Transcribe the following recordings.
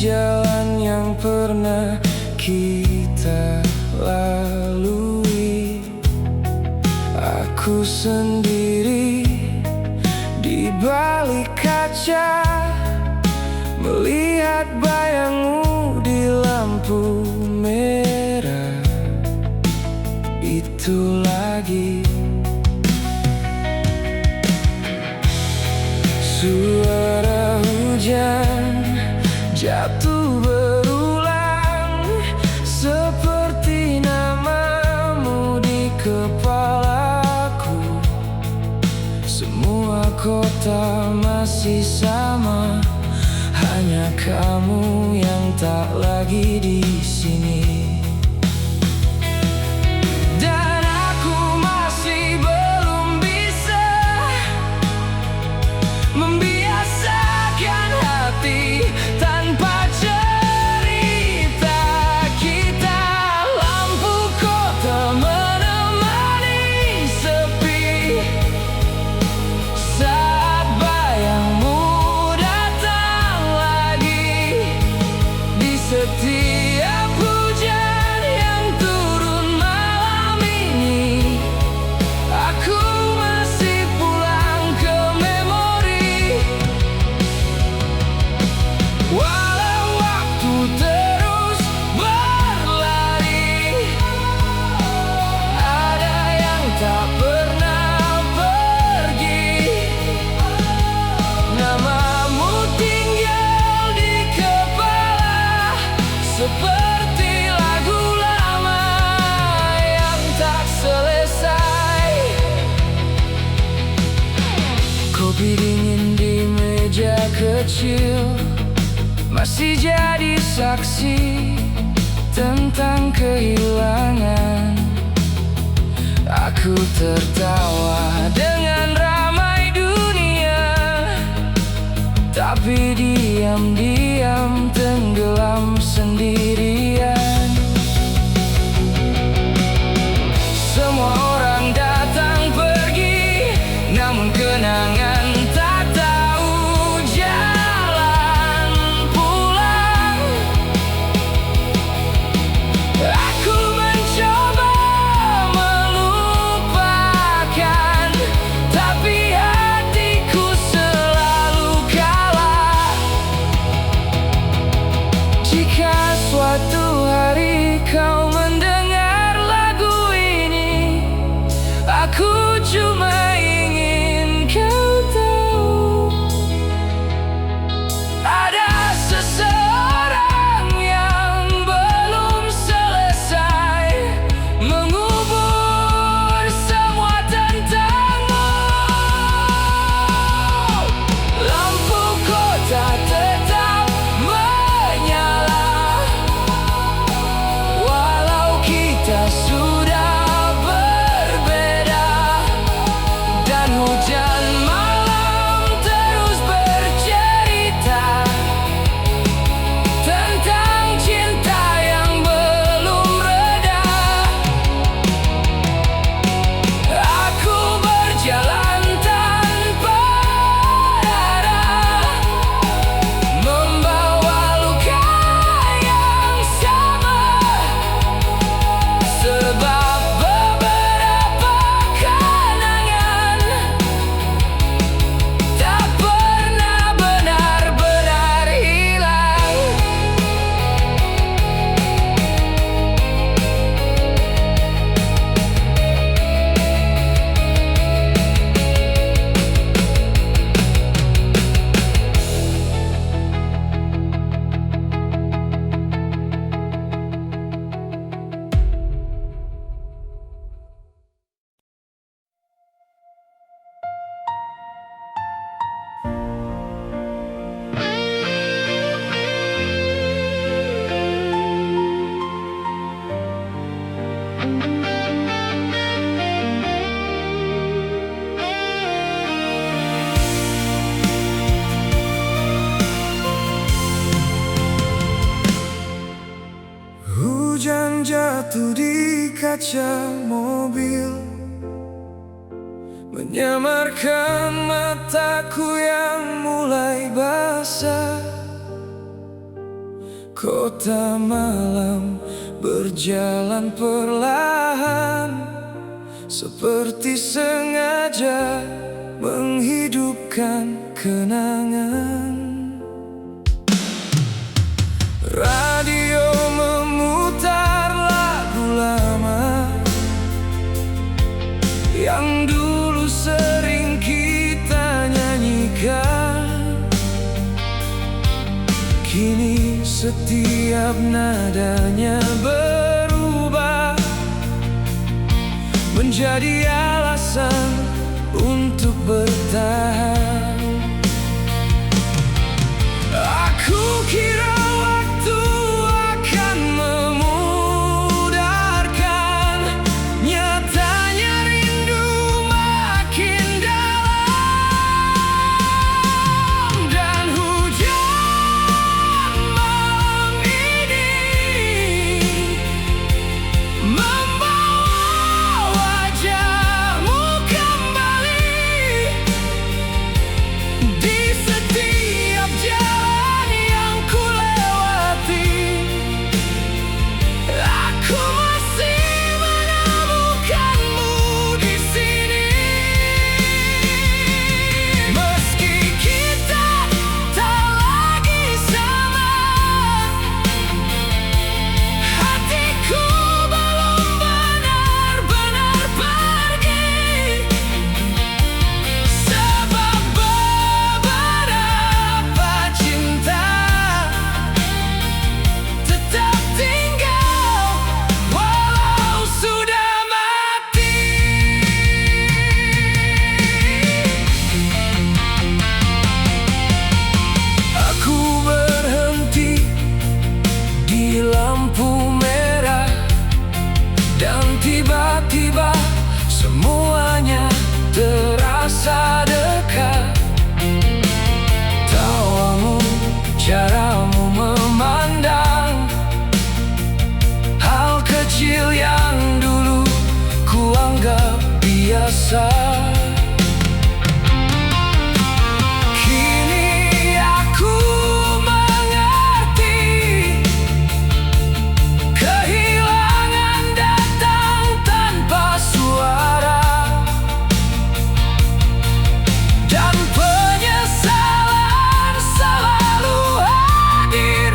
jalan yang pernah kita lalui. Aku sendiri di balik kaca, melihat bayangmu di lampu merah. Itu lagi suara hujan jatuh berulang, seperti namamu di kepalaku. Semua kota masih sama, hanya kamu yang tak lagi di sini. Dan aku masih belum bisa membiasakan hati tanpa cerita kita. Lampu kota menemani sepi saat bayangmu datang lagi. Di setiap hujan yang turun malam ini, aku masih pulang ke memori. Walau waktu terus berlari, ada yang tak pernah pergi. Namamu tinggal di kepala, seperti lagu lama yang tak selesai. Kopi dingin di meja kecil masih jadi saksi tentang kehilangan. Aku tertawa dengan ramai dunia, tapi diam-diam tenggelam sendirian. Semua orang datang pergi, namun kenangan tak tahu jalan pulang. Aku mencoba melupakan, tapi hatiku selalu kalah. Jika suatu hari kau mendengar lagu ini, aku cuma ingin kau tahu, ada seseorang yang belum selesai mengubur semua tentangmu. Lampu kota tetap menyala, walau kita sudah berbeda. Dan hujan malam terus bercerita tentang cinta yang belum reda. Aku berjalan tanpa arah, membawa luka yang sama, sebab beberapa kenangan tak pernah benar-benar hilang. Hujan jatuh di kaca mobil, menyamarkan mataku yang mulai basah. Kota malam berjalan perlahan, seperti sengaja menghidupkan kenangan. Radio memutar lagu lama yang dulu sering kita nyanyikan. Kini setiap nadanya berubah menjadi alasan untuk bertahan. Aku kira waktu akan memudarkan, nyatanya rindu makin dalam. Dan hujan malam ini membawa wajahmu kembali di setiap jalan yang kulewati. Aku masih menemukanmu di sini, meski kita tak lagi sama. Hatiku belum benar-benar pergi, sebab beberapa cinta tetap tinggal walau sudah mati. Aku berhenti di lampu merah, dan tiba-tiba semuanya terasa dekat. Tawamu, caramu memandang, hal kecil yang dulu kuanggap biasa, kini aku mengerti. Kehilangan datang tanpa suara, dan penyesalan selalu hadir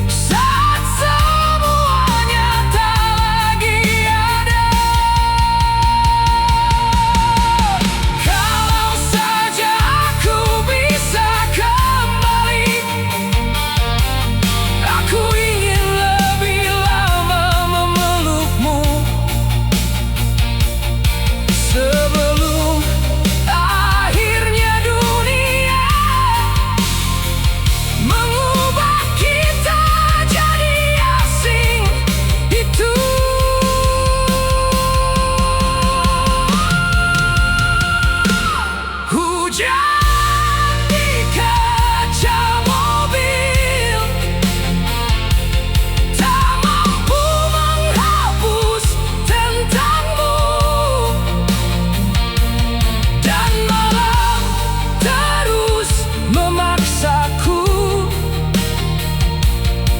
saat semuanya tak lagi ada. Kalau saja aku bisa kembali, aku ingin lebih lama memelukmu sebelum akhirnya dunia mengubah kita jadi asing. Itu hujan di kaca mobil tak mampu menghapus tentangmu, dan malam terus memaksaku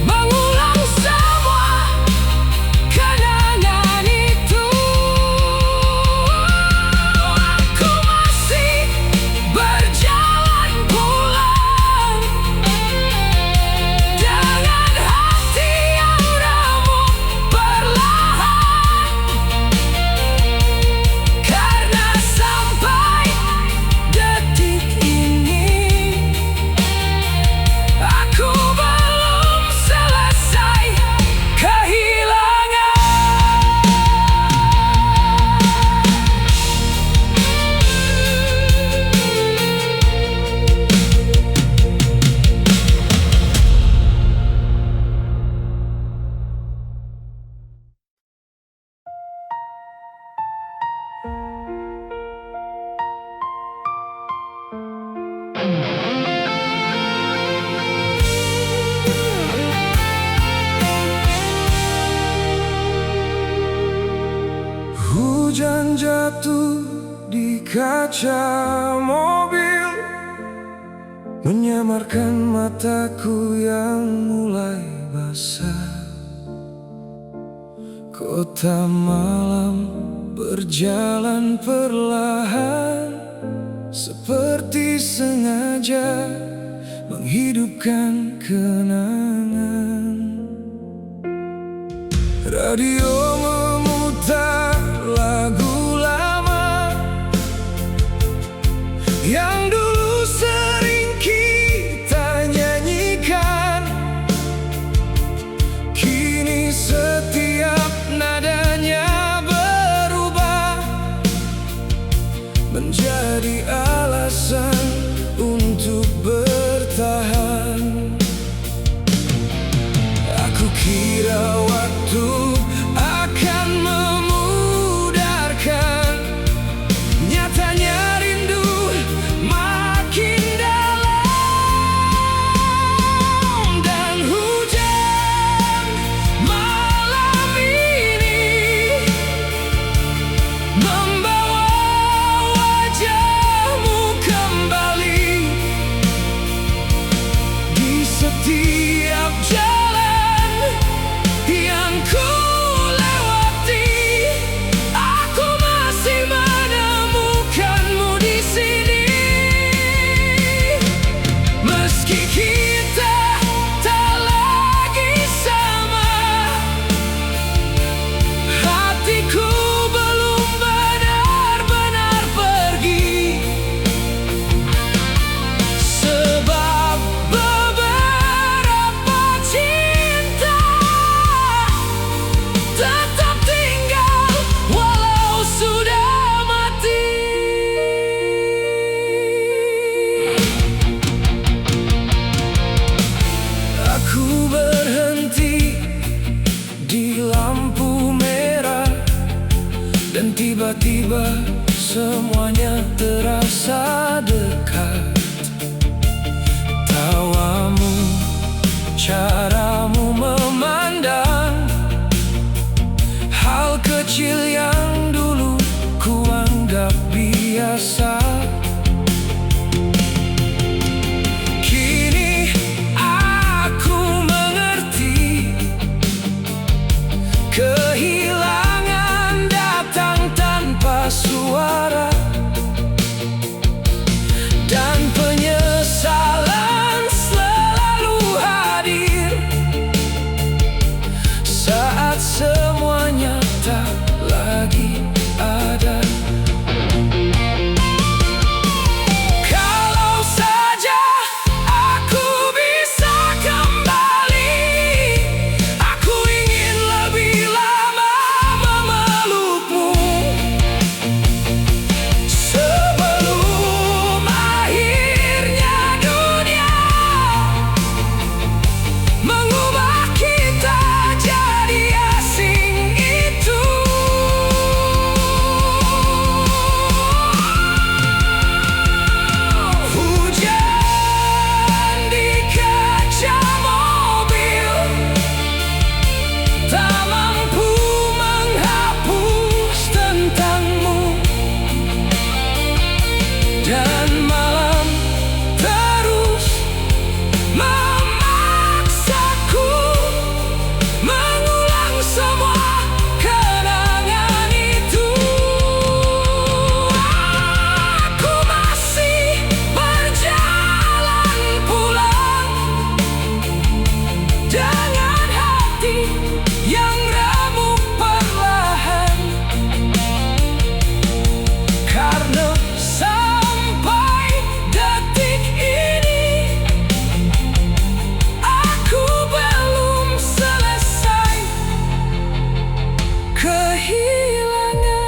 mengulang semua kenangan itu. Aku masih berjalan pulang dengan hati yang remuk perlahan, karena sampai detik ini aku belum selesai kehilangan. Hujan jatuh di kaca mobil, menyamarkan mataku yang mulai basah. Kota malam berjalan perlahan, seperti sengaja menghidupkan kenangan. Radio memutar lagu lama yang dulu sering kita nyanyikan. Kini setiap nadanya berubah menjadi alasan untuk bertahan. Aku kira waktu akan memudarkan, nyatanya rindu makin dalam. Dan hujan malam ini membawa wajahmu kembali di setiap jalan yang ku lewati. Aku masih menemukanmu di sini. Meski kita tak lagi sama, hatiku belum benar-benar pergi. Sebab beberapa cinta tetap tinggal walau sudah mati. Aku berhenti di lampu merah, dan tiba-tiba semuanya terasa dekat. Tawamu, caramu memandang, hal kecil yang dulu ku anggap biasa, kini aku mengerti. Kehilangan datang tanpa suara, dan penyesalan selalu hadir saat semuanya tak lagi ada. Kalau saja aku bisa kembali, aku ingin lebih lama memelukmu sebelum akhirnya dunia mengubah kita jadi asing itu. Hujan di kaca mobil tak mampu menghapus tentangmu, dan malam terus memaksaku mengulang semua kenangan itu. Aku masih berjalan pulang dengan hati yang remuk perlahan, karena sampai detik ini aku belum selesai kehilangan.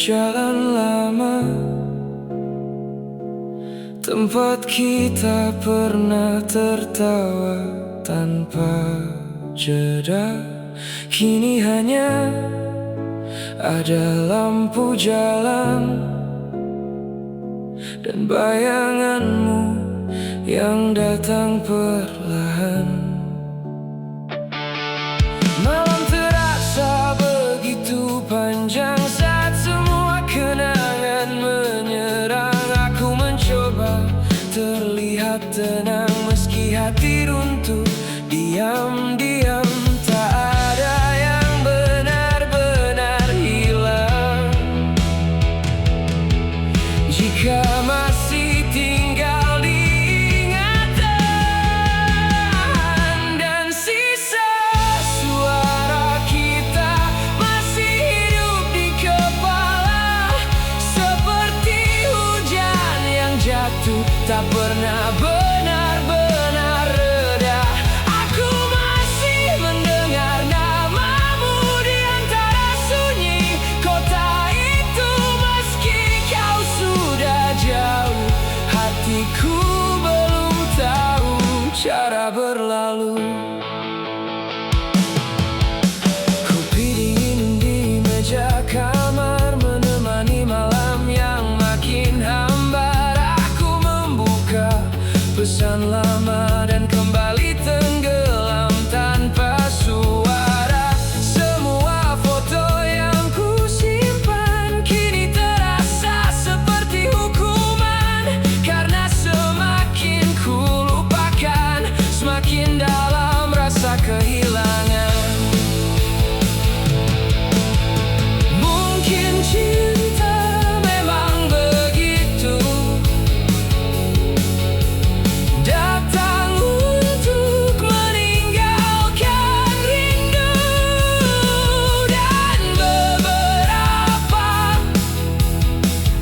jalan lama, tempat kita pernah tertawa tanpa jeda. Kini hanya ada lampu jalan dan bayanganmu yang datang perlahan. Malam terasa begitu panjang saat semua kenangan menyerang. Aku mencoba terlihat tenang meski hati runtuh. Diam-diam tak ada yang benar-benar hilang. Jika masih tinggal di ingatan dan sisa suara kita masih hidup di kepala, seperti hujan yang jatuh tak pernah benar-benar reda. Aku masih mendengar namamu di antara sunyi kota itu, meski kau sudah jauh. Hatiku belum tahu cara berlalu. Kopi dingin di meja kamar menemani malam yang makin hambar. Aku membuka pesan lama dan kembali tenggelam tanpa suara. Semua foto yang ku simpan kini terasa seperti hukuman, karena semakin ku lupakan, semakin dalam rasa kehilangan. Mungkin cinta memang begitu, datang untuk meninggalkan rindu, dan beberapa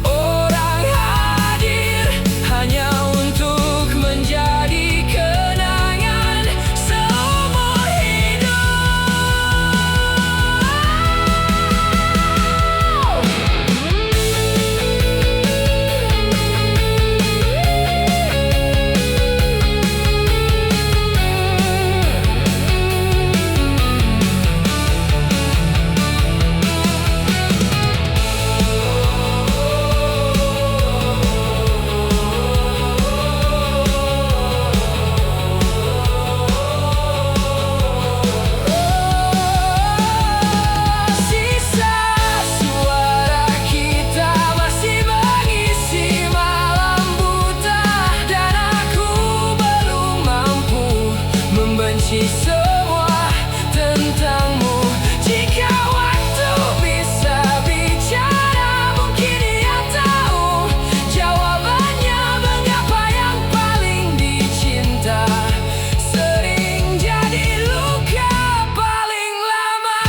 orang hadir hanya untuk menjadi kenangan seumur hidup. Sisa suara kita masih mengisi malam buta, dan aku belum mampu membenci semua tentangmu. Jika waktu bisa bicara, mungkin ia tahu jawabannya. Mengapa yang paling dicinta sering jadi luka paling lama.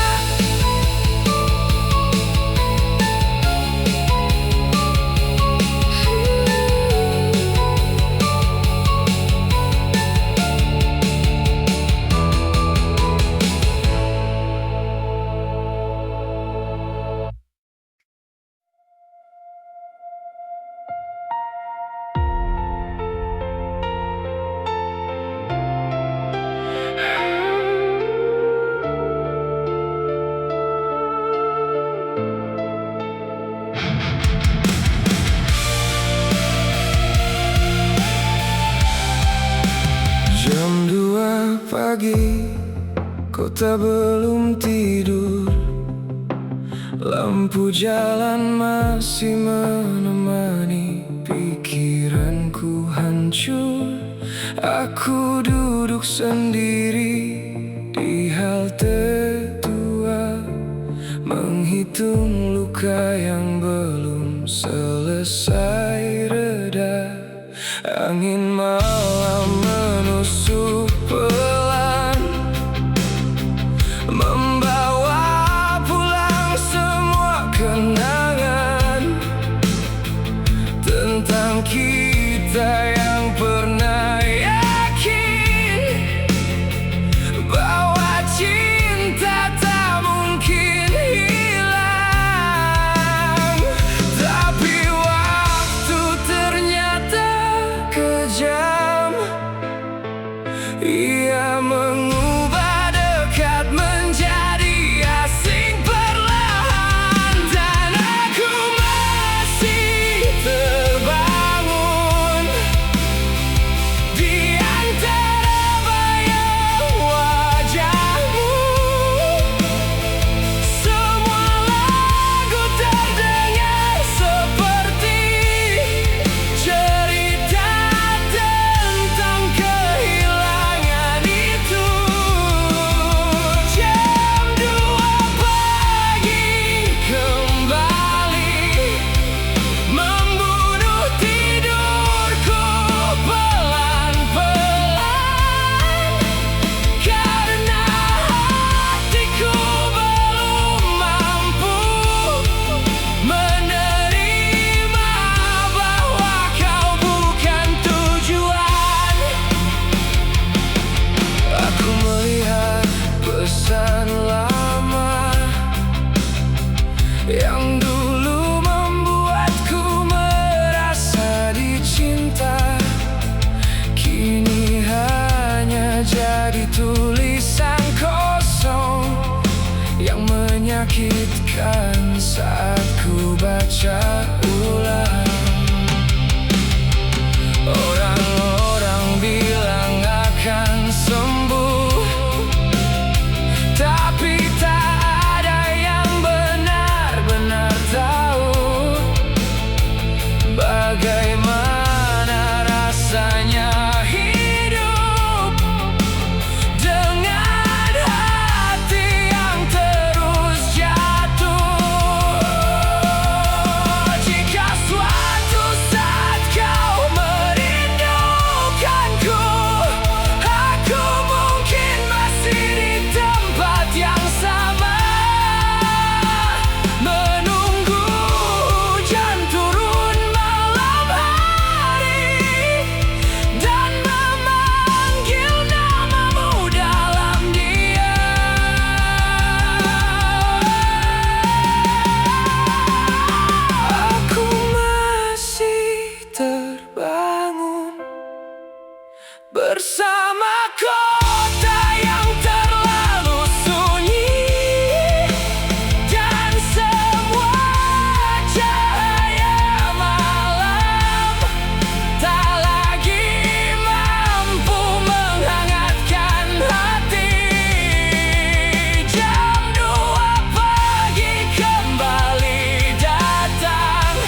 Jam 2 pagi, kota belum tidur. Lampu jalan masih menemani pikiranku hancur. Aku duduk sendiri di halte tua, menghitung luka yang belum selesai reda. Angin malam menusuk pelan, membawa pulang semua kenangan tentang kita yang pernah yakin bahwa cinta tak mungkin hilang. Ia mengubah dekat menjadi asing perlahan, dan aku masih terbangun di antara bayang wajahmu. Semua lagu terdengar seperti cerita tentang kehilangan itu. Jam 2 pagi kembali membunuh tidurku pelan-pelan, karena hatiku belum mampu menerima bahwa kau bukan tujuan. Aku melihat pesan lama yang dulu membuatku merasa dicinta, kini hanya jadi tulisan kosong yang menyakitkan saat ku baca ulang. Orang-orang bilang akan sembuh, tapi tak ada yang benar-benar tahu bagaimana rasanya hidup dengan hati yang terus jatuh. Jika suatu saat kau merindukanku, aku mungkin masih di tempat yang sama, menunggu hujan turun malam hari dan memanggil namamu dalam diam. Aku masih terbangun bersama kota yang terlalu sunyi, dan semua cahaya malam tak lagi mampu menghangatkan hati. Jam 2 pagi kembali datang,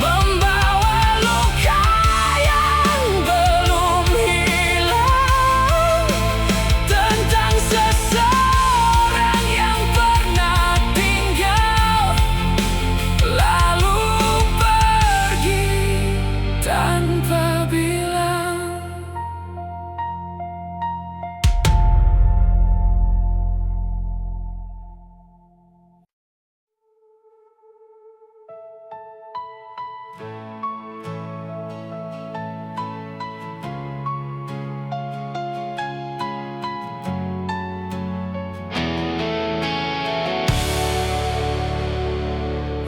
membawa luka yang belum hilang, tentang seseorang yang pernah tinggal lalu pergi tanpa bilang.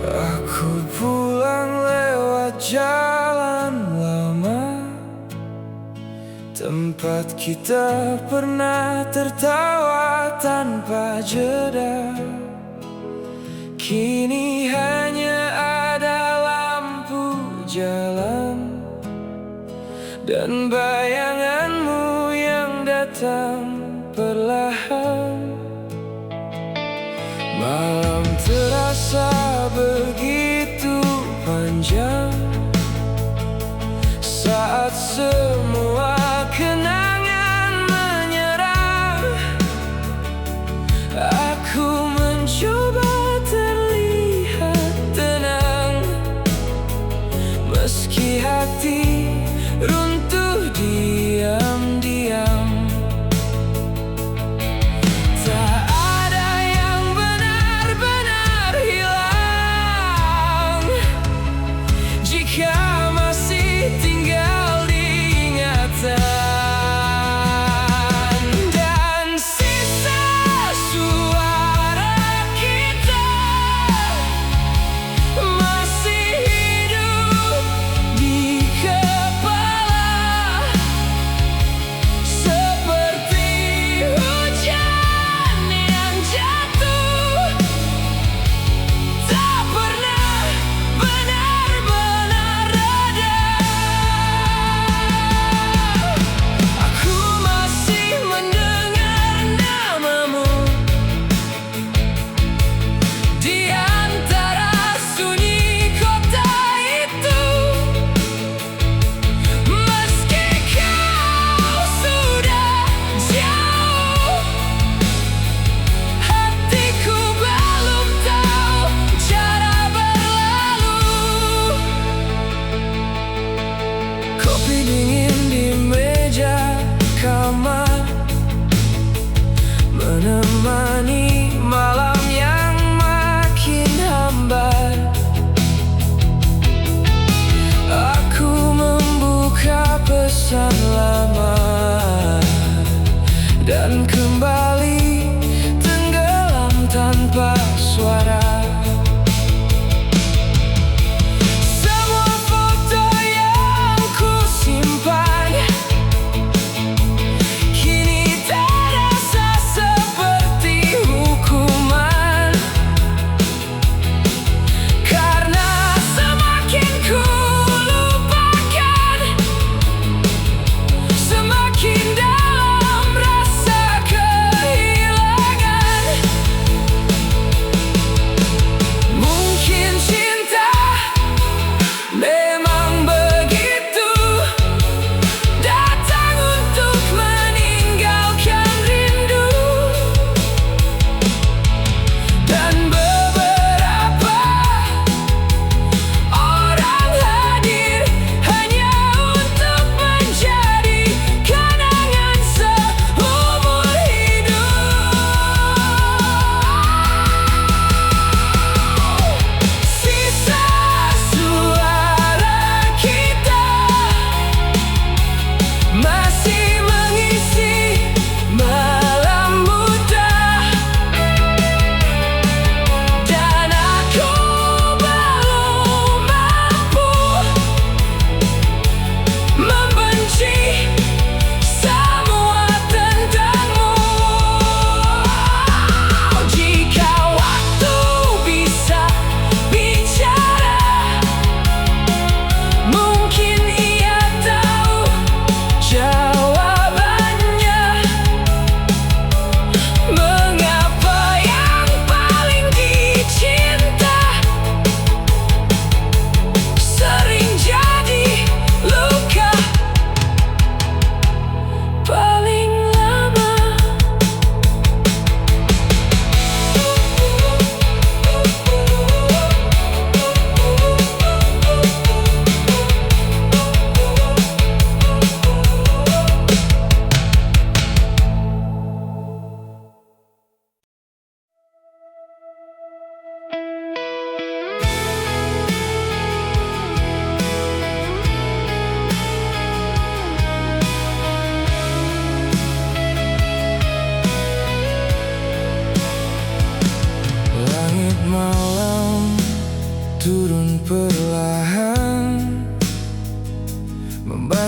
Aku pulang lewat jalan lama, tempat kita pernah tertawa tanpa jeda. Kini hanya ada lampu jalan dan bayanganmu yang datang perlahan. Malam terasa begitu panjang saat semua kenangan menyerang. Aku mencoba terlihat tenang, meski hati runtuh diam-diam. Tak ada yang benar-benar hilang jika masih tinggal di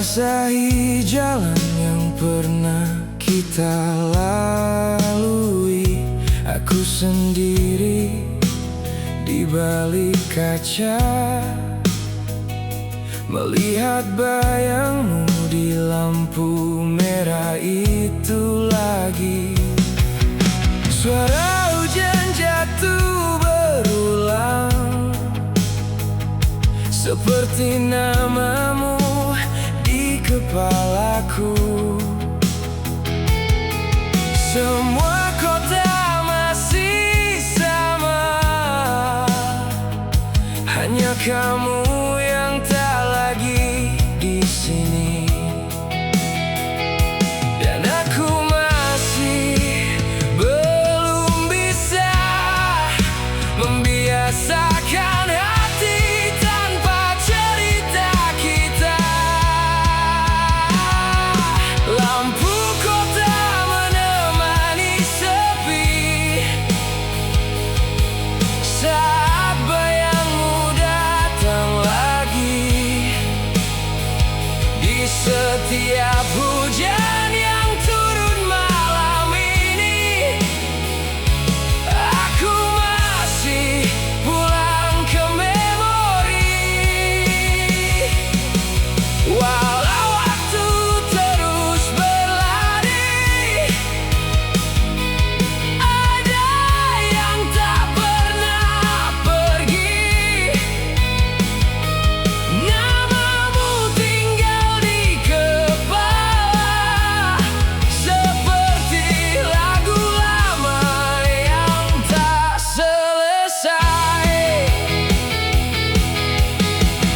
membasahi jalan yang pernah kita lalui. Aku sendiri di balik kaca, melihat bayangmu di lampu merah itu lagi. Suara hujan jatuh berulang, seperti namamu di kepalaku. Semua kota masih sama, hanya kamu yang tak lagi di sini. Dan aku masih belum bisa membiasakan hati tanpa cerita kita. Lampu kota menemani sepi saat bayangmu datang lagi. Di setiap hujan yang turun malam ini, aku masih pulang ke memori. Walau waktu terus berlari, ada yang tak pernah pergi. Namamu tinggal di kepala, seperti lagu lama yang tak selesai.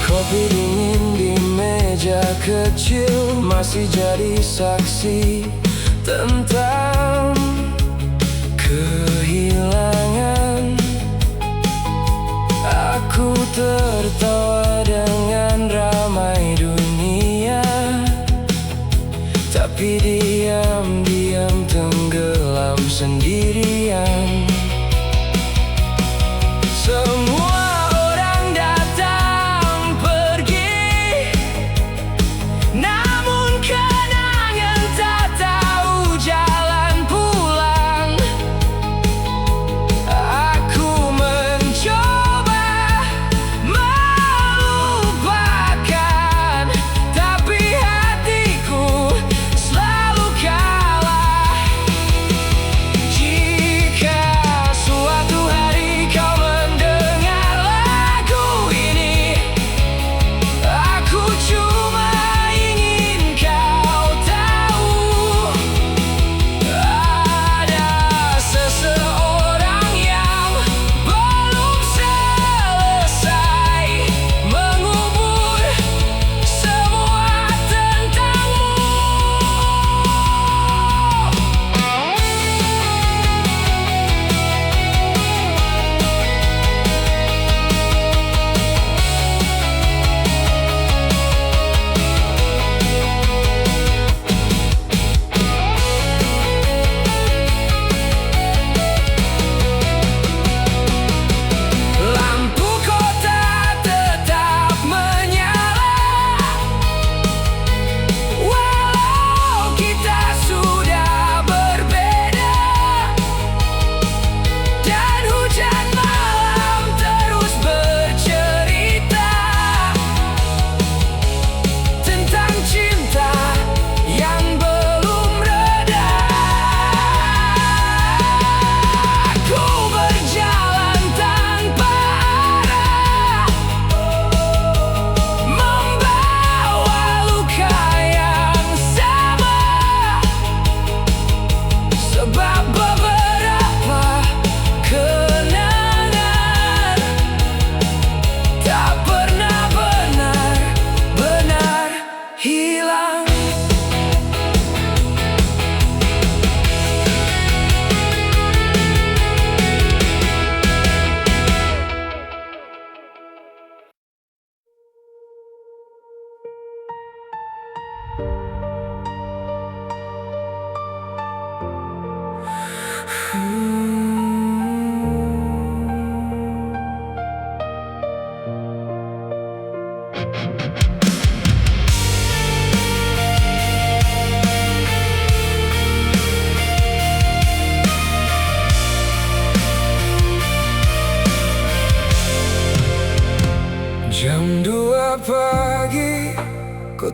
Kopi dingin di meja kecil masih jadi saksi tentang kehilangan. Aku tertawa dengan ramai dunia, tapi diam-diam tenggelam sendirian. Semua orang datang pergi, namun kenangan tak tahu jalan pulang. Aku mencoba melupakan, tapi hatiku selalu kalah. Jika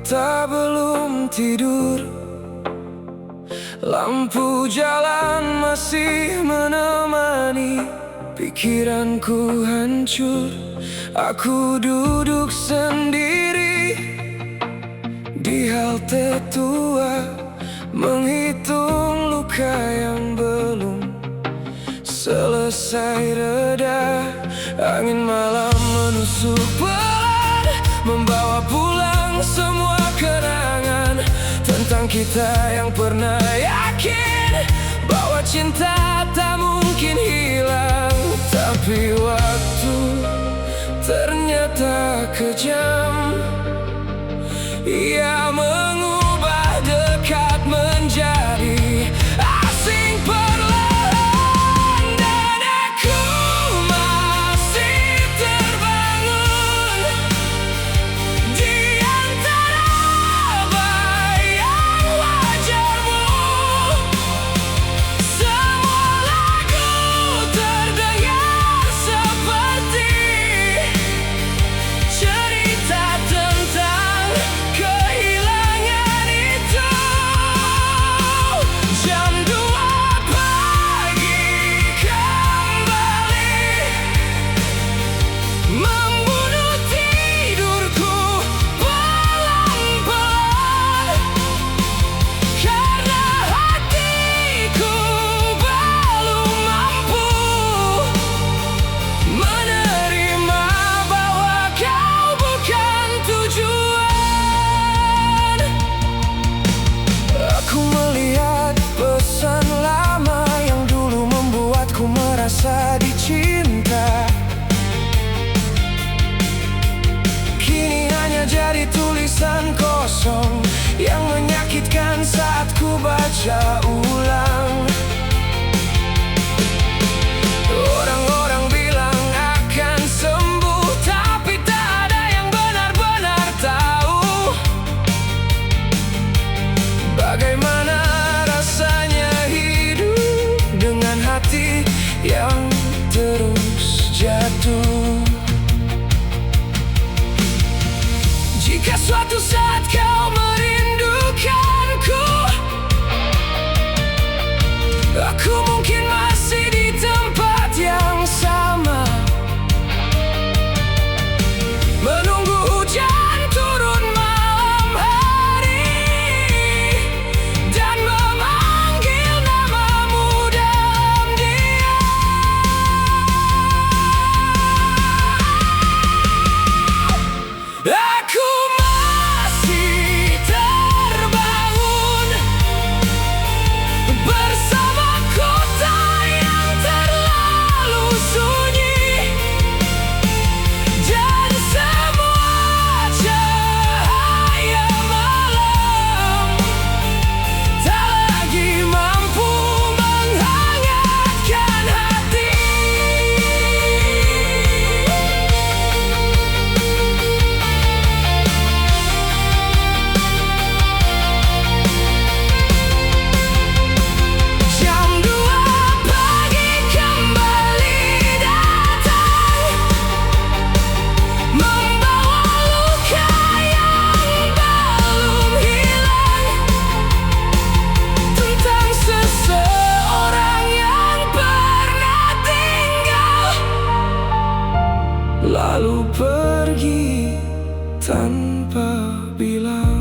mata belum tidur, lampu jalan masih menemani pikiranku hancur. Aku duduk sendiri di halte tua, menghitung luka yang belum selesai reda. Angin malam menusuk pelan, membawa pulang semua kenangan tentang kita yang pernah yakin bahwa cinta tak mungkin hilang. Tapi waktu ternyata kejam, ia mengubah dekat menjadi asing perlahan. Dan aku masih terbangun di antara bayang wajahmu. Semua lagu terdengar seperti cerita tentang kehilangan itu. Jam 2 pagi kembali membunuh tidurku pelan-pelan, karena hatiku belum mampu menerima bahwa kau bukan tujuan. Aku melihat pesan lama yang dulu membuatku merasa dicinta, kini hanya jadi tulisan kosong yang menyakitkan saat ku baca ulang. Orang-orang bilang akan sembuh, tapi tak ada yang benar-benar tahu bagaimana rasanya hidup dengan hati yang terus jatuh. Jika suatu saat kau merindukanku, aku mungkin masih di tempat yang sama, menunggu hujan turun malam hari dan memanggil namamu dalam diam. Aku masih terbangun bersama kota yang terlalu sunyi, dan semua cahaya malam tak lagi mampu menghangatkan hati. Jam 2 pagi kembali datang, membawa luka yang belum hilang tentang seseorang yang pernah tinggal lalu pergi tanpa bilang.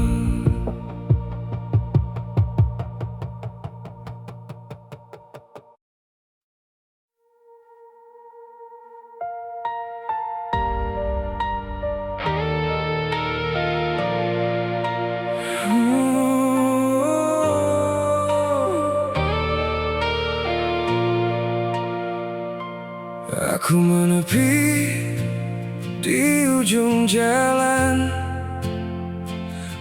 Aku menepi di ujung jalan,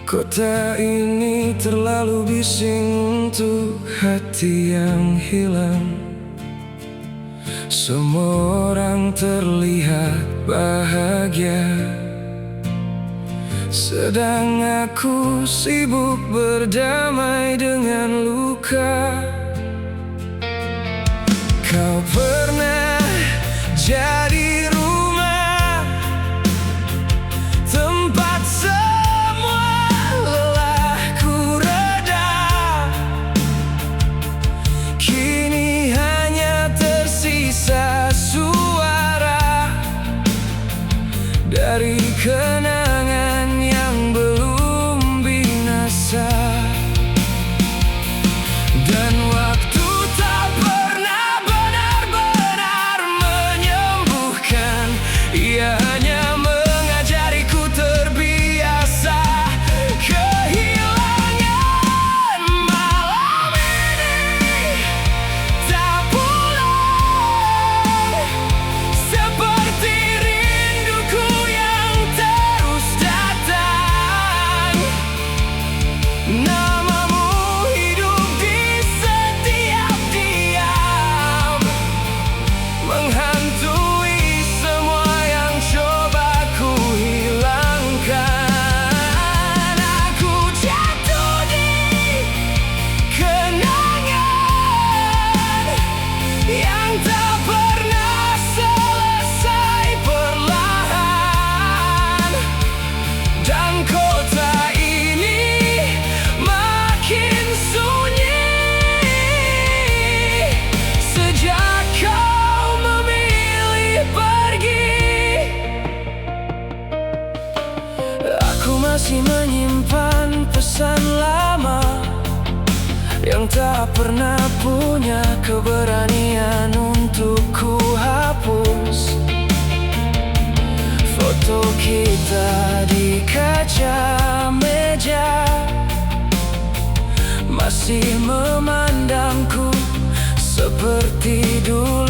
kota ini terlalu bising untuk hati yang hilang. Semua orang terlihat bahagia, sedang aku sibuk berdamai dengan luka. Kau pernah jadi rumah, tempat semua yang tak pernah punya keberanian untuk ku hapus. Foto kita di kaca meja masih memandangku seperti dulu.